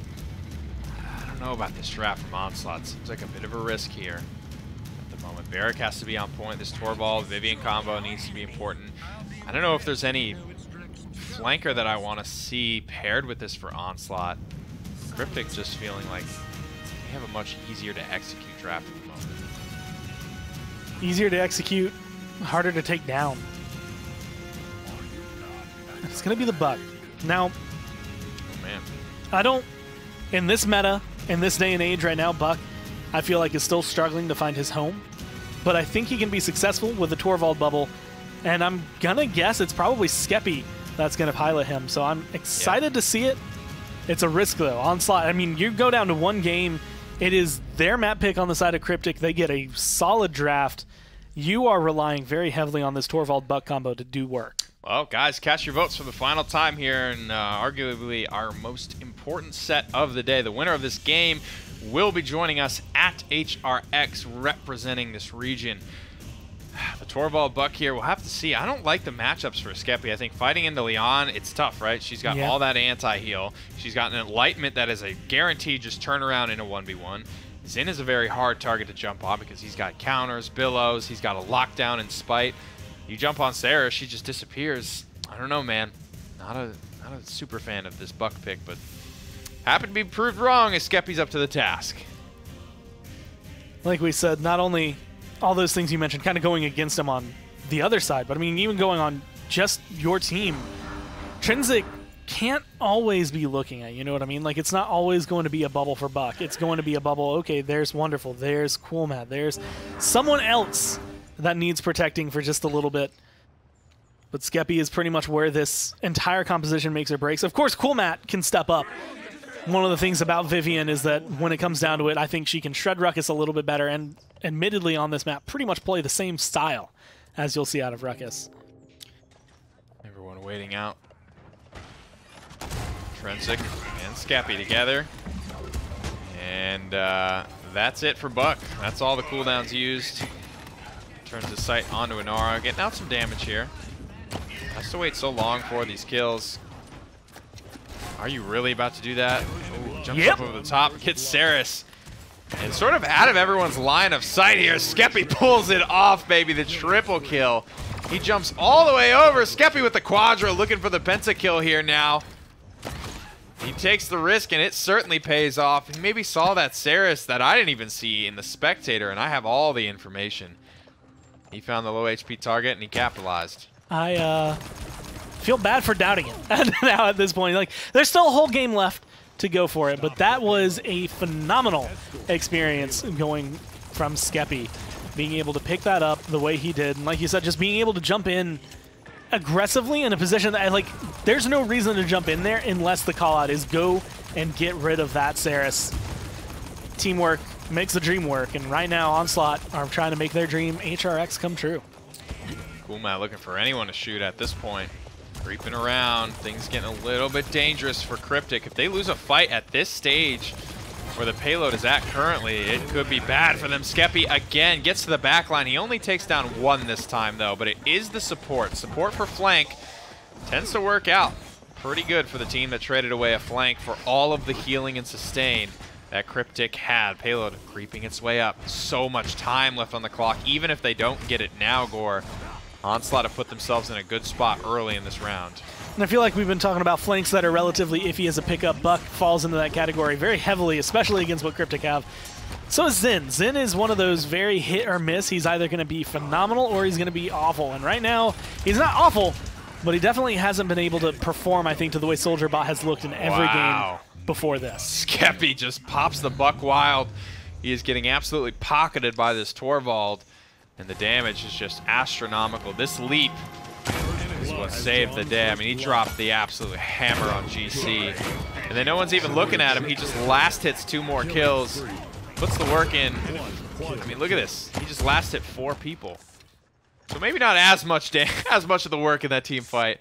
I don't know about this draft from Onslaught. Seems like a bit of a risk here at the moment. Barrick has to be on point. This Torvald Vivian combo needs to be important. I don't know if there's any flanker that I want to see paired with this for Onslaught. Cryptik just feeling like they have a much easier to execute draft at the moment. Easier to execute, harder to take down. It's going to be the bug. Now, man. I don't, in this meta, in this day and age right now, Buck, I feel like is still struggling to find his home. But I think he can be successful with the Torvald bubble. And I'm going to guess it's probably Skeppy that's going to pilot him. So I'm excited to see it. It's a risk, though. Onslaught, I mean, you go down to one game. It is their map pick on the side of Cryptik. They get a solid draft. You are relying very heavily on this Torvald Buck combo to do work. Well, guys, cast your votes for the final time here, and arguably our most important set of the day. The winner of this game will be joining us at HRX, representing this region. The Torvald Buck here, we'll have to see. I don't like the matchups for Skeppy. I think fighting into Leon, it's tough, right? She's got all that anti-heal. She's got an Enlightenment that is a guaranteed just turnaround in a 1v1. Xin is a very hard target to jump on because he's got counters, billows, he's got a lockdown and spite. You jump on Sarah, she just disappears. I don't know, man. Not a super fan of this Buck pick, but happen to be proved wrong as Skeppy's up to the task. Like we said, not only all those things you mentioned kind of going against him on the other side, but I mean, even going on just your team, Trinsic can't always be looking at, you know what I mean? Like, it's not always going to be a bubble for Buck. It's going to be a bubble, okay, there's Wonderful, there's Cool Matt, there's someone else that needs protecting for just a little bit. But Skeppy is pretty much where this entire composition makes or breaks. Of course, Cool Matt can step up. One of the things about Vivian is that when it comes down to it, I think she can shred Ruckus a little bit better, and admittedly on this map, pretty much play the same style as you'll see out of Ruckus. Everyone waiting out. Trinsic and Skeppy together. And that's it for Buck. That's all the cooldowns used. Turns his sight onto Inara, getting out some damage here. Has to wait so long for these kills. Are you really about to do that? Ooh, jumps up over the top, gets Saris. And sort of out of everyone's line of sight here, Skeppy pulls it off, baby, the triple kill. He jumps all the way over. Skeppy with the quadra, looking for the pentakill here now. He takes the risk, and it certainly pays off. He maybe saw that Saris that I didn't even see in the spectator, and I have all the information. He found the low HP target, and he capitalized. I feel bad for doubting it now at this point. Like, there's still a whole game left to go for it, but that was a phenomenal experience going from Skeppy, being able to pick that up the way he did. And like you said, just being able to jump in aggressively in a position that, like, there's no reason to jump in there unless the call out is go and get rid of that Saris. Teamwork makes the dream work, and right now Onslaught are trying to make their dream HRX come true. Cool Matt looking for anyone to shoot at this point. Creeping around, things getting a little bit dangerous for Cryptik. If they lose a fight at this stage where the payload is at currently, it could be bad for them. Skeppy again gets to the back line. He only takes down one this time though, but it is the support. Support for flank tends to work out pretty good for the team that traded away a flank for all of the healing and sustain that Cryptik had. Payload creeping its way up. So much time left on the clock. Even if they don't get it now, Gore, Onslaught have put themselves in a good spot early in this round. And I feel like we've been talking about flanks that are relatively iffy as a pickup. Buck falls into that category very heavily, especially against what Cryptik have. So is Xin. Xin is one of those very hit or miss. He's either going to be phenomenal or he's going to be awful. And right now, he's not awful, but he definitely hasn't been able to perform, I think, to the way Soldier Bot has looked in every game before this. Skeppy just pops the Buck wild. He is getting absolutely pocketed by this Torvald. And the damage is just astronomical. This leap is what saved the day. I mean, he dropped the absolute hammer on GC. And then no one's even looking at him. He just last hits 2 more kills. Puts the work in. I mean, look at this. He just last hit 4 people. So maybe not as much of the work in that team fight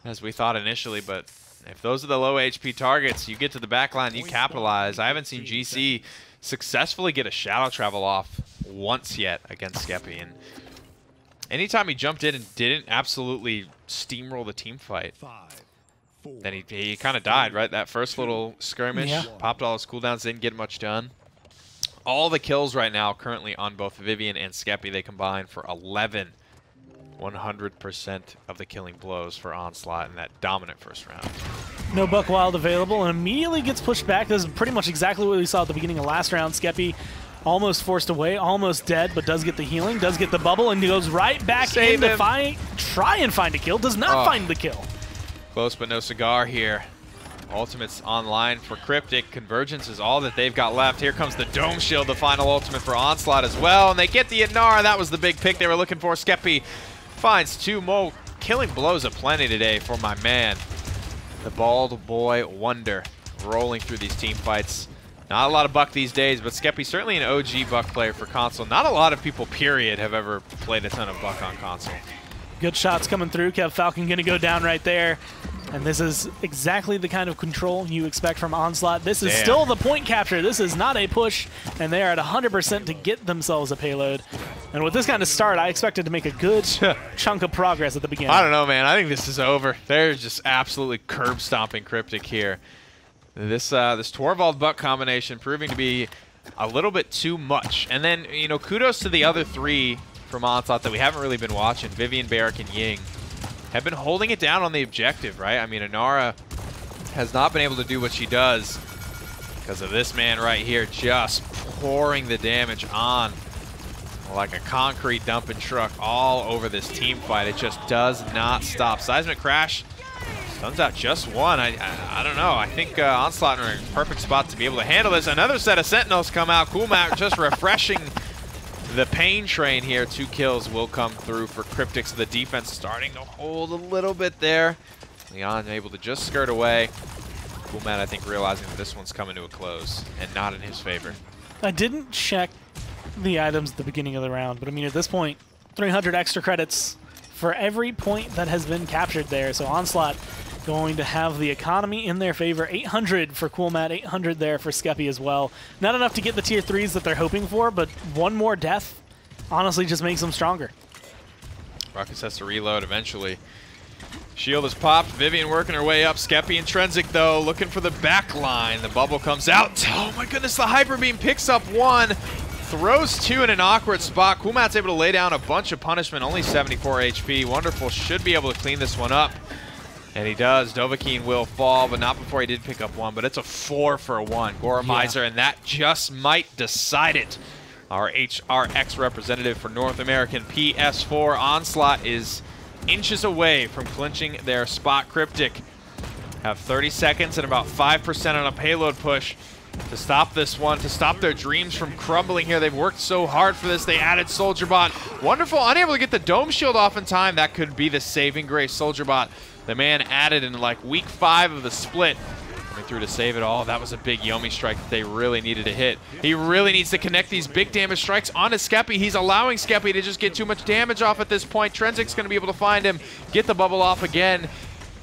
as we thought initially, but if those are the low HP targets, you get to the back line, you capitalize. I haven't seen GC successfully get a shadow travel off once yet against Skeppy, and anytime he jumped in and didn't absolutely steamroll the team fight, then he kind of died, right? That first little skirmish, popped all his cooldowns, didn't get much done. All the kills right now currently on both Vivian and Skeppy, they combine for 11. 100% of the killing blows for Onslaught in that dominant first round. No Buck Wild available, and immediately gets pushed back. This is pretty much exactly what we saw at the beginning of last round. Skeppy almost forced away, almost dead, but does get the healing, does get the bubble, and goes right back in to try and find a kill. Does not find the kill. Close but no cigar here. Ultimates online for Cryptik. Convergence is all that they've got left. Here comes the Dome Shield, the final ultimate for Onslaught as well. And they get the Inara. That was the big pick they were looking for. Skeppy finds 2 more. Killing blows aplenty today for my man, the bald boy wonder, rolling through these team fights. Not a lot of Buck these days, but Skeppy certainly an OG Buck player for console. Not a lot of people, period, have ever played a ton of Buck on console. Good shots coming through. Kev Falcon going to go down right there. And this is exactly the kind of control you expect from Onslaught. This is still the point capture. This is not a push, and they are at 100% to get themselves a payload. And with this kind of start, I expected to make a good chunk of progress at the beginning. I don't know, man. I think this is over. They're just absolutely curb stomping Cryptik here. This Torvald Buck combination proving to be a little bit too much. And then, you know, kudos to the other 3 from Onslaught that we haven't really been watching. Vivian, Barrack, and Ying have been holding it down on the objective, right? I mean, Inara has not been able to do what she does because of this man right here just pouring the damage on like a concrete dumping truck all over this team fight. It just does not stop. Seismic Crash stuns out just 1. I don't know. I think Onslaught are in a perfect spot to be able to handle this. Another set of Sentinels come out. Coolmat just refreshing the pain train here. 2 kills will come through for Cryptik, so the defense starting to hold a little bit there. Leon able to just skirt away. Coolmat, I think, realizing that this one's coming to a close and not in his favor. I didn't check the items at the beginning of the round, but I mean, at this point, 300 extra credits for every point that has been captured there. So Onslaught going to have the economy in their favor. 800 for Coolmat, 800 there for Skeppy as well. Not enough to get the tier 3s that they're hoping for, but 1 more death honestly just makes them stronger. Ruckus has to reload eventually. Shield is popped. Vivian working her way up. Skeppy Intrinsic, though, looking for the back line. The bubble comes out. Oh, my goodness. The Hyper Beam picks up 1. Throws 2 in an awkward spot. Coolmat's able to lay down a bunch of punishment. Only 74 HP. Wonderful should be able to clean this one up. And he does. Dovahkiin will fall, but not before he did pick up 1. But it's a 4 for 1. Goremizer, and that just might decide it. Our HRX representative for North American PS4. Onslaught is inches away from clinching their spot. Cryptik have 30 seconds and about 5% on a payload push to stop this one, to stop their dreams from crumbling here. They've worked so hard for this. They added Soldier Bot. Wonderful, unable to get the Dome Shield off in time. That could be the saving grace. Soldier Bot, the man added in like week 5 of the split. Coming through to save it all. That was a big Yomi strike that they really needed to hit. He really needs to connect these big damage strikes onto Skeppy. He's allowing Skeppy to just get too much damage off at this point. Trenzic's going to be able to find him, get the bubble off again.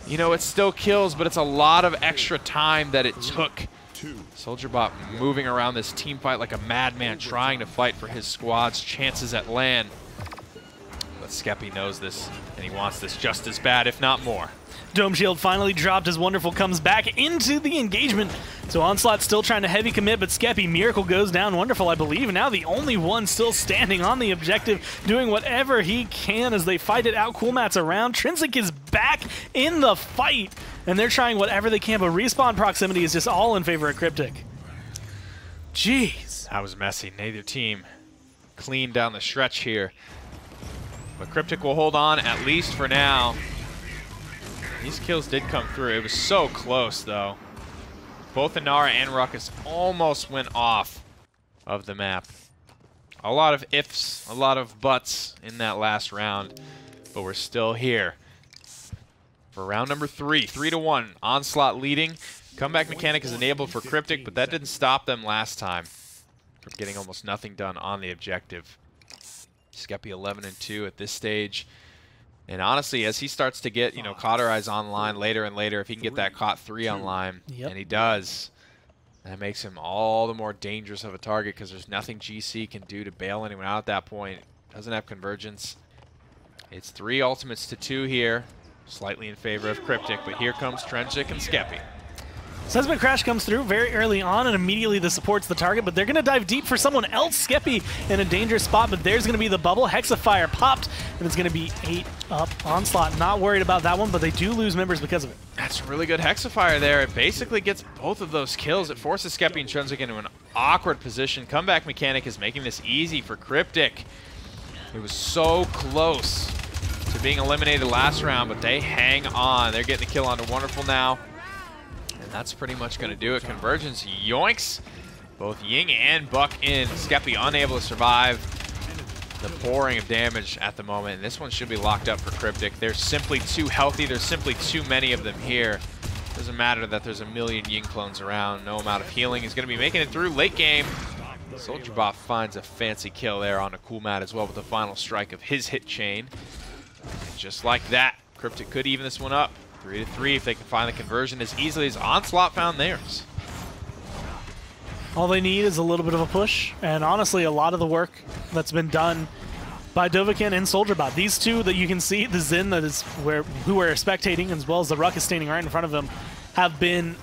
You know, it still kills, but it's a lot of extra time that it took. Soldier Bot moving around this team fight like a madman, trying to fight for his squad's chances at land. But Skeppy knows this, and he wants this just as bad, if not more. Dome Shield finally dropped as Wonderful comes back into the engagement. So Onslaught still trying to heavy commit, but Skeppy, Miracle goes down. Wonderful, I believe, and now the only one still standing on the objective, doing whatever he can as they fight it out. Coolmat's around. Trinsic is back in the fight, and they're trying whatever they can, but respawn proximity is just all in favor of Cryptik. Jeez. That was messy. Neither team clean down the stretch here. But Cryptik will hold on, at least for now. These kills did come through. It was so close, though. Both Inara and Ruckus almost went off of the map. A lot of ifs, a lot of buts in that last round, but we're still here for round number 3. 3-1. Onslaught leading. Comeback mechanic is enabled for Cryptik, but that didn't stop them last time from getting almost nothing done on the objective. Skeppy 11-2 at this stage. And honestly, as he starts to get, you know, cauterize online later and later, if he can get that caught 3 online, and he does, that makes him all the more dangerous of a target because there's nothing GC can do to bail anyone out at that point. Doesn't have convergence. It's 3 ultimates to 2 here, slightly in favor of Cryptik, but here comes Trinsic and Skeppy. Seismic Crash comes through very early on, and immediately this supports the target, but they're going to dive deep for someone else. Skeppy in a dangerous spot, but there's going to be the bubble. Hexafire popped, and it's going to be 8 up. Onslaught not worried about that one, but they do lose members because of it. That's a really good Hexafire there. It basically gets both of those kills. It forces Skeppy and Trinsic into an awkward position. Comeback mechanic is making this easy for Cryptik. It was so close to being eliminated last round, but they hang on. They're getting the kill onto Wonderful now. That's pretty much going to do it. Convergence, yoinks. Both Ying and Buck in. Skeppy unable to survive the pouring of damage at the moment. And this one should be locked up for Cryptik. They're simply too healthy. There's simply too many of them here. Doesn't matter that there's a million Ying clones around. No amount of healing is going to be making it through late game. SoldierBot finds a fancy kill there on a cool mat as well with the final strike of his hit chain. And just like that, Cryptik could even this one up. 3-3 if they can find the conversion as easily as Onslaught found theirs. All they need is a little bit of a push, and honestly, a lot of the work that's been done by Dovahkiin and SoldierBot. These two that you can see, the Xin that is who are spectating, as well as the Ruckus standing right in front of them, have been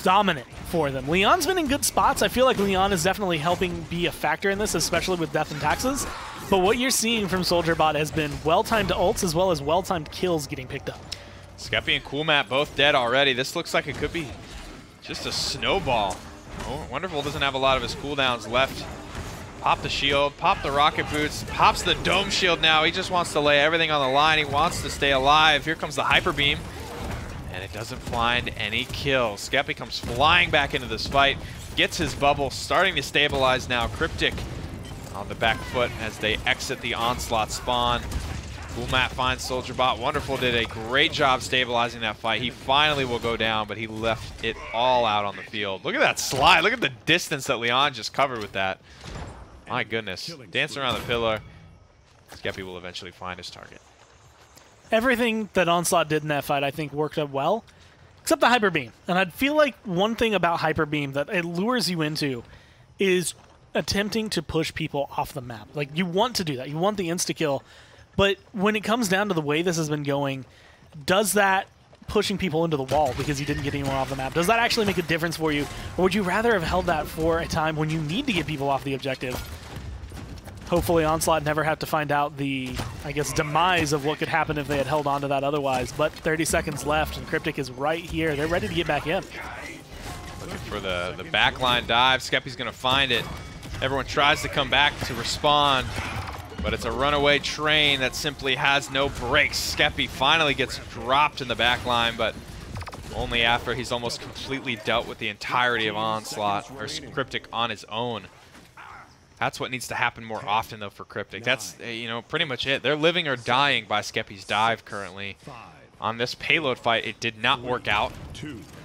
dominant for them. Leon's been in good spots. I feel like Leon is definitely helping be a factor in this, especially with death and taxes. But what you're seeing from SoldierBot has been well-timed ults as well as well-timed kills getting picked up. Skeppy and Coolmat both dead already. This looks like it could be just a snowball. Oh, Wonderful doesn't have a lot of his cooldowns left. Pop the shield, pop the rocket boots, pops the dome shield now. He just wants to lay everything on the line. He wants to stay alive. Here comes the hyper beam. And it doesn't find any kills. Skeppy comes flying back into this fight. Gets his bubble, starting to stabilize now. Cryptik on the back foot as they exit the Onslaught spawn. Coolmat finds SoldierBot. Wonderful did a great job stabilizing that fight. He finally will go down, but he left it all out on the field. Look at that slide. Look at the distance that Leon just covered with that. My goodness. Dancing around the pillar. Skeppy will eventually find his target. Everything that Onslaught did in that fight, I think, worked out well, except the Hyper Beam. And I'd feel like one thing about Hyper Beam that it lures you into is attempting to push people off the map. Like, you want to do that. You want the insta-kill. But when it comes down to the way this has been going, does that pushing people into the wall because you didn't get anyone off the map, does that actually make a difference for you? Or would you rather have held that for a time when you need to get people off the objective? Hopefully Onslaught never have to find out the, I guess, demise of what could happen if they had held on to that otherwise. But 30 seconds left, and Cryptik is right here. They're ready to get back in. Looking for the backline dive. Skeppy's going to find it. Everyone tries to come back to respond, but it's a runaway train that simply has no brakes. Skeppy finally gets dropped in the backline, but only after he's almost completely dealt with the entirety of Onslaught, or Cryptik on his own. That's what needs to happen more often, though, for Cryptik. That's, you know, pretty much it. They're living or dying by Skeppy's dive currently. On this payload fight, it did not work out.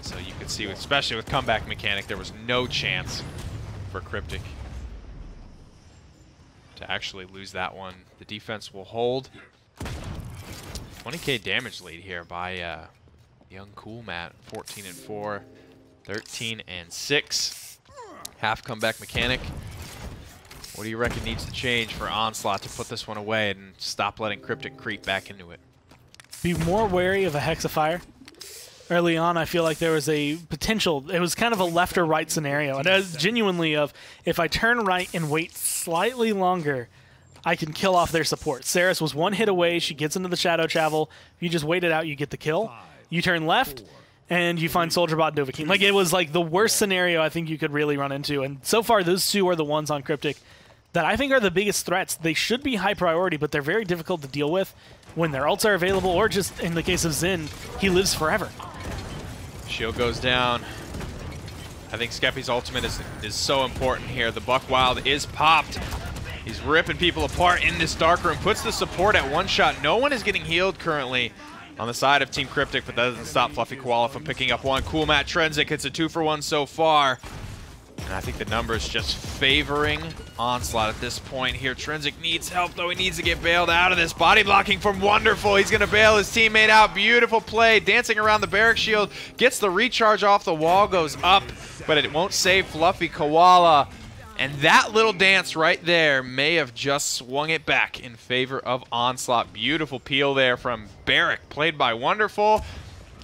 So you could see, especially with comeback mechanic, there was no chance for Cryptik to actually lose that one. The defense will hold. 20k damage lead here by young Coolmat. 14-4, 13-6. Half comeback mechanic. What do you reckon needs to change for Onslaught to put this one away and stop letting Cryptik creep back into it? Be more wary of a Hexafire. Early on, I feel like there was a potential. It was kind of a left or right scenario. And it was genuinely of, if I turn right and wait slightly longer, I can kill off their support. Saris was one hit away. She gets into the Shadow Travel. If you just wait it out, you get the kill. You turn left, and you find SoldierBot and Dovahkiin. Like, it was like the worst scenario I think you could really run into. And so far, those two are the ones on Cryptik that I think are the biggest threats. They should be high priority, but they're very difficult to deal with when their ults are available, or just, in the case of Xin, he lives forever. Shield goes down. I think Skeppy's ultimate is so important here. The Buck Wild is popped. He's ripping people apart in this dark room. Puts the support at one shot. No one is getting healed currently on the side of Team Cryptik, but that doesn't stop Fluffy Koala from picking up one. Coolmat Trenzik, it's a 2-for-1 so far. And I think the numbers just favoring Onslaught at this point here. Trenzik needs help, though. He needs to get bailed out of this. Body blocking from Wonderful. He's going to bail his teammate out. Beautiful play. Dancing around the barrack shield. Gets the recharge off the wall. Goes up, but it won't save Fluffy Koala. And that little dance right there may have just swung it back in favor of Onslaught. Beautiful peel there from Barrack, played by Wonderful.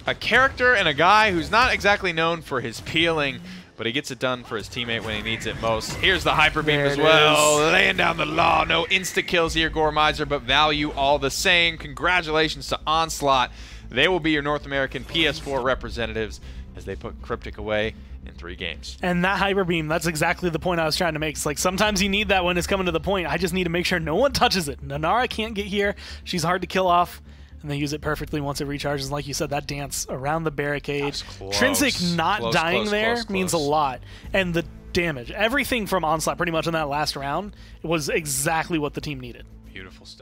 A character and a guy who's not exactly known for his peeling, but he gets it done for his teammate when he needs it most. Here's the Hyper Beam as well. Laying down the law. No insta-kills here, Gormizer, but value all the same. Congratulations to Onslaught. They will be your North American PS4 representatives as they put Cryptik away in 3 games. And that Hyper Beam, that's exactly the point I was trying to make. It's like, sometimes you need that when it's coming to the point. I just need to make sure no one touches it. Nanara can't get here. She's hard to kill off. and they use it perfectly once it recharges. Like you said, that dance around the barricade. Trinsic not dying there means a lot. And the damage, everything from Onslaught pretty much in that last round was exactly what the team needed. Beautiful stuff.